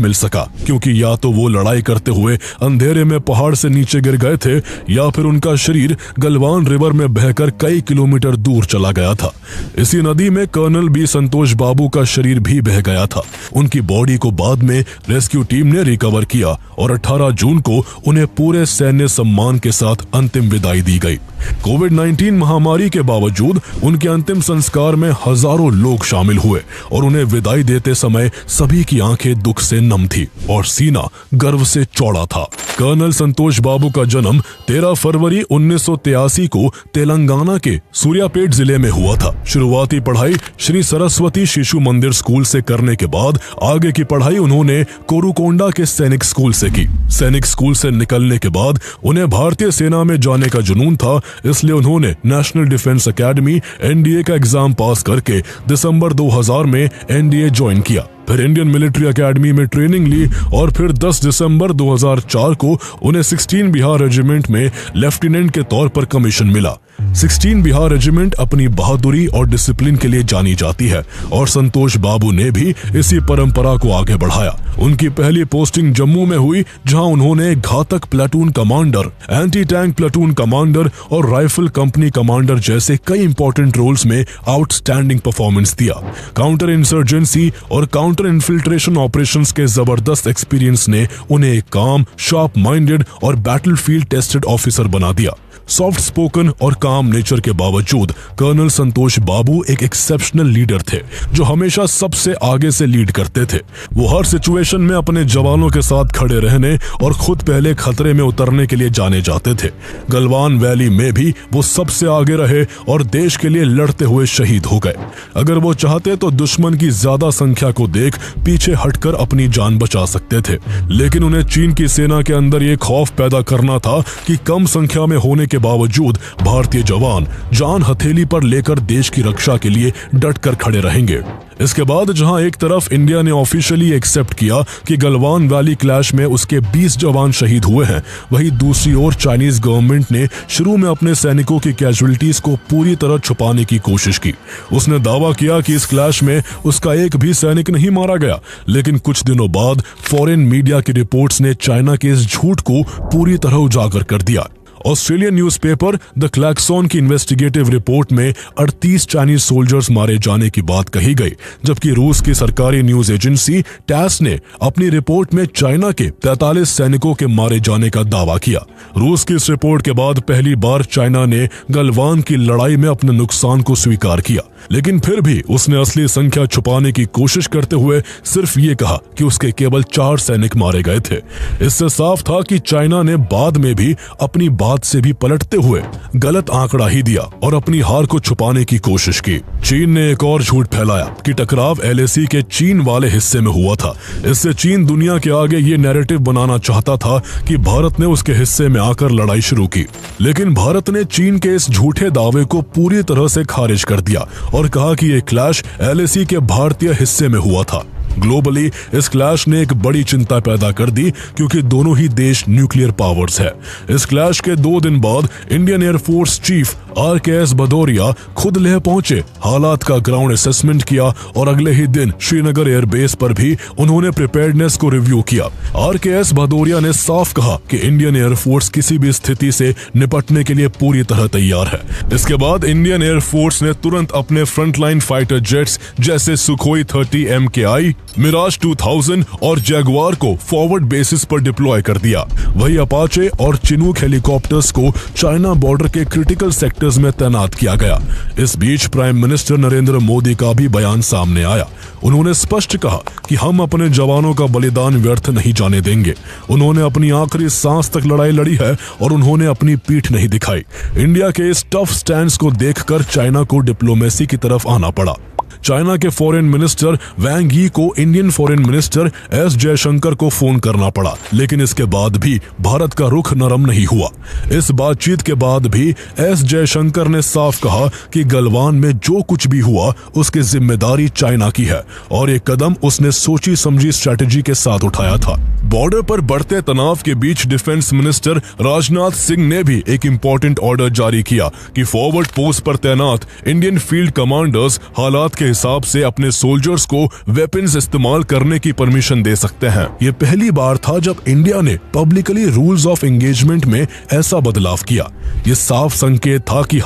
मिल सका, क्योंकि या तो वो लड़ाई करते हुए अंधेरे में पहाड़ से नीचे गिर गए थे या फिर उनका शरीर गलवान रिवर में बहकर कई किलोमीटर दूर चला गया था। इसी नदी में कर्नल बी संतोष बाबू का शरीर भी बह गया था। उनकी बॉडी को बाद में रेस्क्यू टीम ने रिकवर किया और 18 जून को उन्हें पूरे सैन्य सम्मान के साथ अंतिम विदाई दी गई। कोविड-19 महामारी के बावजूद उनके अंतिम संस्कार में हजारों लोग शामिल हुए और उन्हें विदाई देते समय सभी की आंखें दुख से नम थी और सीना गर्व से चौड़ा था। कर्नल संतोष बाबू का जन्म 13 फरवरी 1983 को तेलंगाना के सूर्यापेट जिले में हुआ था। शुरुआती पढ़ाई श्री सरस्वती शिशु मंदिर स्कूल से करने के बाद आगे की पढ़ाई उन्होंने कोरुकोंडा के सैनिक स्कूल से की। सैनिक स्कूल से निकलने के बाद उन्हें भारतीय सेना में जाने का जुनून था, इसलिए उन्होंने नेशनल डिफेंस एकेडमी एनडीए का एग्जाम पास करके दिसंबर 2000 में एनडीए ज्वाइन किया। फिर इंडियन मिलिट्री एकेडमी में ट्रेनिंग ली और फिर 10 दिसंबर 2004 को उन्हें 16 बिहार रेजिमेंट में लेफ्टिनेंट के तौर पर कमीशन मिला। 16 बिहार रेजिमेंट अपनी बहादुरी और डिसिप्लिन के लिए जानी जाती है और संतोष बाबू ने भी इसी परंपरा को आगे बढ़ाया। उनकी पहली पोस्टिंग जम्मू में हुई, जहां उन्होंने घातक platoon commander, anti tank platoon commander और राइफल कंपनी कमांडर जैसे कई इंपॉर्टेंट रोल्स में आउटस्टैंडिंग परफॉर्मेंस दिया। काउंटर इंसर्जेंसी और काउंटर इन्फिल्ट्रेशन ऑपरेशंस के जबरदस्त एक्सपीरियंस ने उन्हें एक काम, शार्प माइंडेड और बैटलफील्ड टेस्टेड ऑफिसर बना दिया। सॉफ्ट स्पोकन और काम नेचर के बावजूद कर्नल संतोष बाबू एक एक्सेप्शनल लीडर थे, जो हमेशा सबसे आगे से लीड करते थे। वो हर सिचुएशन में अपने जवानों के साथ खड़े रहने और खुद पहले खतरे में उतरने के लिए जाने जाते थे। गलवान वैली में भी वो सबसे आगे रहे और देश के लिए लड़ते हुए शहीद हो गए। अगर वो चाहते तो दुश्मन की ज्यादा संख्या को देख पीछे हटकर अपनी जान बचा सकते थे, लेकिन उन्हें चीन की सेना के अंदर ये खौफ पैदा करना था कि कम संख्या में होने के बावजूद भारतीय जवान जान हथेली पर लेकर देश की रक्षा के लिए डटकर खड़े रहेंगे। इसके बाद जहां एक तरफ इंडिया ने ऑफिशियली एक्सेप्ट किया कि गलवान वैली क्लैश में उसके 20 जवान शहीद हुए हैं, वहीं दूसरी ओर चाइनीज गवर्नमेंट ने शुरू में अपने सैनिकों की कैजुअलिटीज को पूरी तरह छुपाने की कोशिश की। उसने दावा किया कि इस क्लैश में उसका एक भी सैनिक नहीं मारा गया, लेकिन कुछ दिनों बाद फॉरेन मीडिया की रिपोर्ट्स ने चाइना के इस झूठ को पूरी तरह उजागर कर दिया। ऑस्ट्रेलियन न्यूज़पेपर द क्लैक्सॉन की इन्वेस्टिगेटिव रिपोर्ट में 38 चाइनीज सोल्जर्स मारे जाने की बात कही गई, जबकि रूस की सरकारी न्यूज एजेंसी टैस ने अपनी रिपोर्ट में चाइना के 43 सैनिकों के मारे जाने का दावा किया। रूस की इस रिपोर्ट के बाद पहली बार चाइना ने गलवान की लड़ाई में अपने नुकसान को स्वीकार किया, लेकिन फिर भी उसने असली संख्या छुपाने की कोशिश करते हुए सिर्फ ये कहा कि उसके केवल 4 सैनिक मारे गए थे। इससे साफ था कि चाइना ने बाद में भी अपनी बात से भी पलटते हुए गलत आंकड़ा ही दिया और अपनी हार को छुपाने की कोशिश की। चीन ने एक और झूठ फैलाया कि टकराव एलएसी के चीन वाले हिस्से में हुआ था। इससे चीन दुनिया के आगे ये नैरेटिव बनाना चाहता था कि भारत ने उसके हिस्से में आकर लड़ाई शुरू की, लेकिन भारत ने चीन के इस झूठे दावे को पूरी तरह से खारिज कर दिया और कहा कि ये क्लैश एलएसी के भारतीय हिस्से में हुआ था। ग्लोबली इस क्लैश ने एक बड़ी चिंता पैदा कर दी, क्योंकि दोनों ही देश न्यूक्लियर पावर्स है। इस क्लैश के 2 दिन बाद Indian air force chief RKS Bhadauria खुद लेह पहुंचे, हालात का ग्राउंड असेसमेंट किया और अगले ही दिन श्रीनगर एयरबेस पर भी उन्होंने प्रिपेयर्डनेस को रिव्यू किया। RKS भदौरिया ने साफ कहा कि इंडियन एयरफोर्स किसी भी स्थिति से निपटने के लिए पूरी तरह तैयार है। इसके बाद इंडियन एयरफोर्स ने तुरंत अपने फ्रंटलाइन फाइटर जेट्स जैसे सुखोई 30 MKI, मिराज 2000 और जैगुआर को फॉरवर्ड बेसिस पर डिप्लॉय कर दिया। वही अपाचे और चिनूक हेलीकॉप्टर्स को चाइना बॉर्डर के क्रिटिकल सेक्टर्स में तैनात किया गया। इस बीच प्राइम मिनिस्टर नरेंद्र मोदी का भी बयान सामने आया। उन्होंने स्पष्ट कहा कि हम अपने जवानों का बलिदान व्यर्थ नहीं जाने देंगे। उन्होंने अपनी आखिरी सांस तक लड़ाई लड़ी है और उन्होंने अपनी पीठ नहीं दिखाई। इंडिया के इस टफ स्टैंड को देखकर चाइना को डिप्लोमेसी की तरफ आना पड़ा। चाइना के फॉरेन मिनिस्टर वैंग यी को Indian foreign minister S Jaishankar को फोन करना पड़ा, लेकिन इसके बाद भी भारत का रुख नरम नहीं हुआ। इस बातचीत के बाद भी एस जयशंकर ने साफ कहा कि गलवान में जो कुछ भी हुआ उसकी जिम्मेदारी चाइना की है और ये कदम उसने सोची समझी स्ट्रेटेजी के साथ उठाया था। बॉर्डर पर बढ़ते तनाव के बीच डिफेंस मिनिस्टर राजनाथ सिंह ने भी एक इम्पोर्टेंट ऑर्डर जारी किया कि फॉरवर्ड पोस्ट पर तैनात इंडियन फील्ड कमांडर्स हालात के हिसाब से अपने सोल्जर्स को वेपन्स इस्तेमाल करने की परमिशन दे सकते हैं। ये पहली बार था जब इंडिया ने पब्लिकली रूल्स ऑफ एंगेजमेंट में ऐसा बदलाव किया। ये साफ संकेत था कि